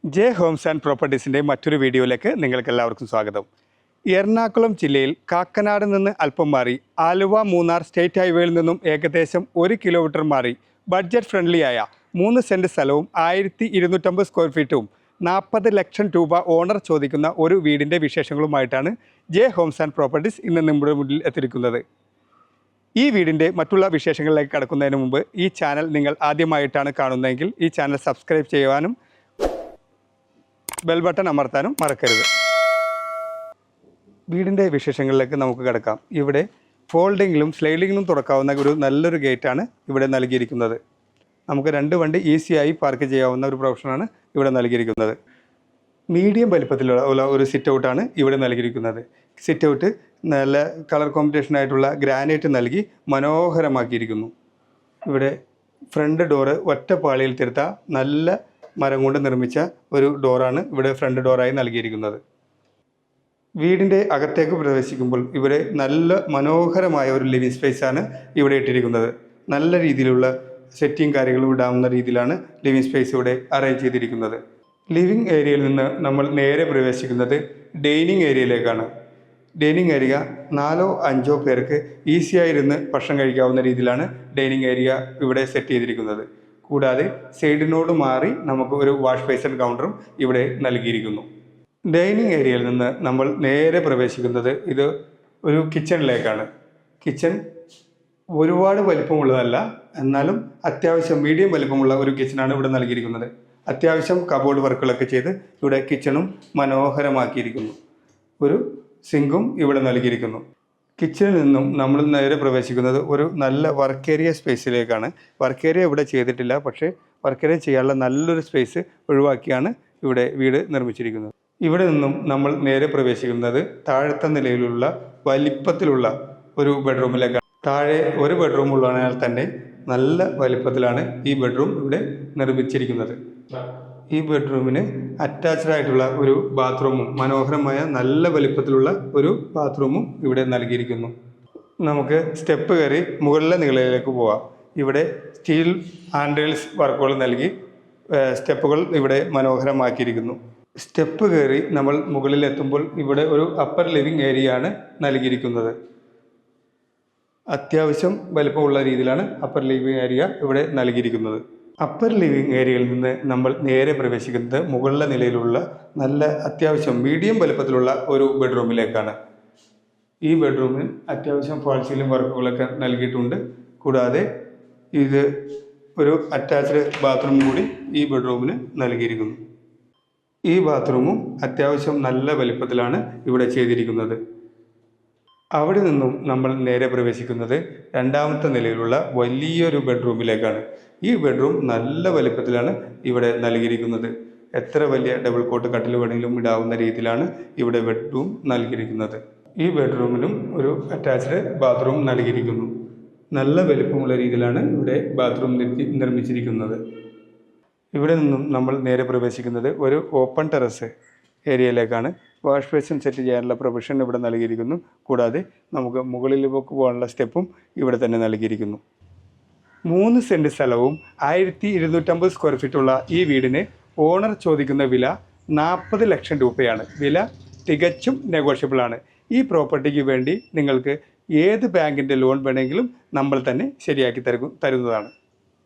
J Holmes and പ്രോപ്പർട്ടീസിൻ്റെ മറ്റൊരു വീഡിയോയിലേക്ക് നിങ്ങൾക്കെല്ലാവർക്കും സ്വാഗതം. എറണാകുളം ജില്ലയിൽ കാക്കനാട് നിന്ന് അല്പം മാറി ആലുവ മൂന്നാർ സ്റ്റേറ്റ് ഹൈവേയിൽ നിന്നും ഏകദേശം 1 കിലോമീറ്റർ മാറി ബഡ്ജറ്റ് ഫ്രണ്ട്ലിയായ 3 സെൻറ്റ് സ്ഥലവും 1250 സ്ക്വയർ ഫീറ്റും 40 ലക്ഷം രൂപ ഓണർ ചോദിക്കുന്ന ഒരു വീടിൻ്റെ വിശേഷങ്ങളുമായിട്ടാണ് ജെ ഹോംസ് ആൻഡ് പ്രോപ്പർട്ടീസ് ഇന്ന് നമ്മുടെ മുന്നിൽ എത്തിയിരിക്കുന്നത്. ഈ വീടിൻ്റെ മറ്റുള്ള വിശേഷങ്ങളിലേക്ക് കടക്കുന്നതിന് മുമ്പ് ഈ ചാനൽ നിങ്ങൾ ആദ്യമായിട്ടാണ് കാണുന്നതെങ്കിൽ ഈ ചാനൽ സബ്സ്ക്രൈബ് ചെയ്യുവാനും ബെൽ ബട്ടൺ അമർത്താനും മറക്കരുത്. വീടിൻ്റെ വിശേഷങ്ങളിലേക്ക് നമുക്ക് കിടക്കാം. ഇവിടെ ഫോൾഡിങ്ങിലും സ്ലൈഡിങ്ങിലും തുറക്കാവുന്ന ഒരു നല്ലൊരു ഗേറ്റാണ് ഇവിടെ നൽകിയിരിക്കുന്നത്. നമുക്ക് 2 വണ്ടി ഈസിയായി പാർക്ക് ചെയ്യാവുന്ന ഒരു പ്രൊവിഷനാണ് ഇവിടെ നൽകിയിരിക്കുന്നത്. മീഡിയം വലിപ്പത്തിലുള്ള ഒരു സിറ്റ് ഔട്ടാണ് ഇവിടെ നൽകിയിരിക്കുന്നത്. സിറ്റ് ഔട്ട് നല്ല കളർ കോമ്പിനേഷനായിട്ടുള്ള ഗ്രാനൈറ്റ് നൽകി മനോഹരമാക്കിയിരിക്കുന്നു. ഇവിടെ ഫ്രണ്ട് ഡോറ് ഒറ്റപ്പാളിയിൽ തീർത്ത നല്ല മരം കൊണ്ട് നിർമ്മിച്ച ഒരു ഡോറാണ് ഇവിടെ ഫ്രണ്ട് ഡോറായി നൽകിയിരിക്കുന്നത്. വീടിൻ്റെ അകത്തേക്ക് പ്രവേശിക്കുമ്പോൾ ഇവിടെ നല്ല മനോഹരമായ ഒരു ലിവിങ് സ്പേസാണ് ഇവിടെ ഇട്ടിരിക്കുന്നത്. നല്ല രീതിയിലുള്ള സെറ്റിംഗ് കാര്യങ്ങളും ഇടാവുന്ന രീതിയിലാണ് ലിവിങ് സ്പേസ് ഇവിടെ അറേഞ്ച് ചെയ്തിരിക്കുന്നത്. ലിവിങ് ഏരിയയിൽ നിന്ന് നമ്മൾ നേരെ പ്രവേശിക്കുന്നത് ഡൈനിങ് ഏരിയയിലേക്കാണ്. ഡൈനിങ് ഏരിയ 4-5 പേർക്ക് ഈസിയായിരുന്ന് ഭക്ഷണം കഴിക്കാവുന്ന രീതിയിലാണ് ഡൈനിങ് ഏരിയ ഇവിടെ സെറ്റ് ചെയ്തിരിക്കുന്നത്. കൂടാതെ സൈഡിനോട് മാറി നമുക്ക് ഒരു വാഷ് ബേസിൻ കൗണ്ടറും ഇവിടെ നൽകിയിരിക്കുന്നു. ഡൈനിങ് ഏരിയയിൽ നിന്ന് നമ്മൾ നേരെ പ്രവേശിക്കുന്നത് ഇത് ഒരു കിച്ചണിലേക്കാണ്. കിച്ചൺ ഒരുപാട് വലിപ്പമുള്ളതല്ല, എന്നാലും അത്യാവശ്യം മീഡിയം വലിപ്പമുള്ള ഒരു കിച്ചണാണ് ഇവിടെ നൽകിയിരിക്കുന്നത്. അത്യാവശ്യം കബോർഡ് വർക്കുകളൊക്കെ ചെയ്ത് ഇവിടെ കിച്ചണും മനോഹരമാക്കിയിരിക്കുന്നു. ഒരു സിങ്കും ഇവിടെ നൽകിയിരിക്കുന്നു. കിച്ചണിൽ നിന്നും നമ്മൾ നേരെ പ്രവേശിക്കുന്നത് ഒരു നല്ല വർക്ക് ഏരിയ സ്പേസിലേക്കാണ്. വർക്ക് ഏരിയ ഇവിടെ ചെയ്തിട്ടില്ല, പക്ഷേ വർക്ക് ഏരിയ ചെയ്യാനുള്ള നല്ലൊരു സ്പേസ് ഒഴിവാക്കിയാണ് ഇവിടെ വീട് നിർമ്മിച്ചിരിക്കുന്നത്. ഇവിടെ നിന്നും നമ്മൾ നേരെ പ്രവേശിക്കുന്നത് താഴത്തെ നിലയിലുള്ള വലിപ്പത്തിലുള്ള ഒരു ബെഡ്റൂമിലേക്കാണ്. താഴെ ഒരു ബെഡ്റൂം ഉള്ളതിനാൽ തന്നെ നല്ല വലിപ്പത്തിലാണ് ഈ ബെഡ്റൂം ഇവിടെ നിർമ്മിച്ചിരിക്കുന്നത്. ഈ ബെഡ്റൂമിന് അറ്റാച്ച്ഡ് ആയിട്ടുള്ള ഒരു ബാത്റൂമും മനോഹരമായ നല്ല വലിപ്പത്തിലുള്ള ഒരു ബാത്റൂമും ഇവിടെ നൽകിയിരിക്കുന്നു. നമുക്ക് സ്റ്റെപ്പ് കയറി മുകളിലെ നിലയിലേക്ക് പോവാം. ഇവിടെ സ്റ്റീൽ ഹാൻഡിൽസ് വർക്കുകൾ നൽകി സ്റ്റെപ്പുകൾ ഇവിടെ മനോഹരമാക്കിയിരിക്കുന്നു. സ്റ്റെപ്പ് കയറി നമ്മൾ മുകളിലെത്തുമ്പോൾ ഇവിടെ ഒരു അപ്പർ ലിവിങ് ഏരിയ ആണ് നൽകിയിരിക്കുന്നത്. അത്യാവശ്യം വലിപ്പമുള്ള രീതിയിലാണ് അപ്പർ ലിവിങ് ഏരിയ ഇവിടെ നൽകിയിരിക്കുന്നത്. അപ്പർ ലിവിങ് ഏരിയയിൽ നിന്ന് നമ്മൾ നേരെ പ്രവേശിക്കുന്നത് മുകളിലെ നിലയിലുള്ള നല്ല അത്യാവശ്യം മീഡിയം വലുപ്പത്തിലുള്ള ഒരു ബെഡ്റൂമിലേക്കാണ്. ഈ ബെഡ്റൂമിൽ അത്യാവശ്യം ഫാൾ സീലിംഗ് വർക്കുകളൊക്കെ നൽകിയിട്ടുണ്ട്. കൂടാതെ ഇത് ഒരു അറ്റാച്ച്ഡ് ബാത്റൂം കൂടി ഈ ബെഡ്റൂമിന് നൽകിയിരിക്കുന്നു. ഈ ബാത്റൂമും അത്യാവശ്യം നല്ല വലിപ്പത്തിലാണ് ഇവിടെ ചെയ്തിരിക്കുന്നത്. അവിടെ നിന്നും നമ്മൾ നേരെ പ്രവേശിക്കുന്നത് 2ാമത്തെ നിലയിലുള്ള വലിയൊരു ബെഡ്റൂമിലേക്കാണ്. ഈ ബെഡ്റൂം നല്ല വലിപ്പത്തിലാണ് ഇവിടെ നൽകിയിരിക്കുന്നത്. എത്ര വലിയ ഡബിൾ കോട്ട് കട്ടിൽ വേണമെങ്കിലും ഇടാവുന്ന രീതിയിലാണ് ഇവിടെ ബെഡ്റൂം നൽകിയിരിക്കുന്നത്. ഈ ബെഡ്റൂമിനും ഒരു അറ്റാച്ച്ഡ് ബാത്റൂം നൽകിയിരിക്കുന്നു. നല്ല വലിപ്പമുള്ള രീതിയിലാണ് ഇവിടെ ബാത്റൂം നിർമ്മിച്ചിരിക്കുന്നത്. ഇവിടെ നിന്നും നമ്മൾ നേരെ പ്രവേശിക്കുന്നത് ഒരു ഓപ്പൺ ടെറസ് ഏരിയയിലേക്കാണ്. വാഷ് ബേസിൻ സെറ്റ് ചെയ്യാനുള്ള പ്രൊവിഷൻ ഇവിടെ നൽകിയിരിക്കുന്നു. കൂടാതെ നമുക്ക് മുകളിലേക്ക് പോകാനുള്ള സ്റ്റെപ്പും ഇവിടെ തന്നെ നൽകിയിരിക്കുന്നു. 3 സെൻറ്റ് സ്ഥലവും 1250 സ്ക്വയർ ഫീറ്റുള്ള ഈ വീടിന് ഓണർ ചോദിക്കുന്ന വില 40 ലക്ഷം രൂപയാണ്. വില തികച്ചും നെഗോഷ്യബിളാണ്. ഈ പ്രോപ്പർട്ടിക്ക് വേണ്ടി നിങ്ങൾക്ക് ഏത് ബാങ്കിൻ്റെ ലോൺ വേണമെങ്കിലും നമ്മൾ തന്നെ ശരിയാക്കി തരുന്നതാണ്.